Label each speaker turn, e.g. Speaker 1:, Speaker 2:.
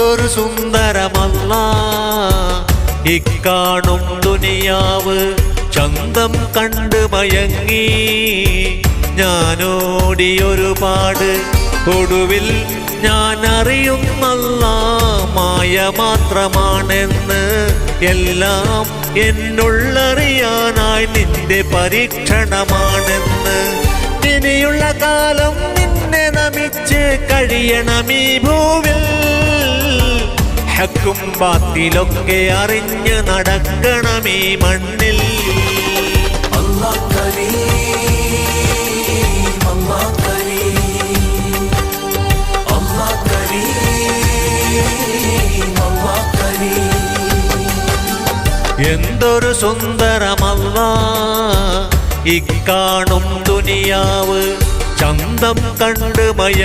Speaker 1: എന്തൊരു സുന്ദരമല്ലാ ഇക്കാണും ദുനിയാവ്. ചന്തം കണ്ട് മയങ്ങി ഞാനോടിയൊരുപാട്. ഒടുവിൽ ഞാൻ അറിയുന്നല്ലാ മായ മാത്രമാണെന്ന്. എല്ലാം എന്നുള്ളറിയാനായി നിന്റെ പരീക്ഷണമാണെന്ന്. ഇനിയുള്ള കാലം നിന്നെ നമിച്ച് കഴിയണമീ ഭൂവിൽ. ഹക്കും ബാത്തിലൊക്കെ അറിഞ്ഞ് നടക്കണമീ മണ്ണിൽ.
Speaker 2: അല്ലാഹ് കരീം, അല്ലാഹ് കരീം, അല്ലാഹ് കരീം, അല്ലാഹ് കരീം.
Speaker 1: എന്തൊരു സുന്ദരമല്ലാ ഇക്കാണും ദുനിയാവ്. ചന്തം കണ്ട് മയ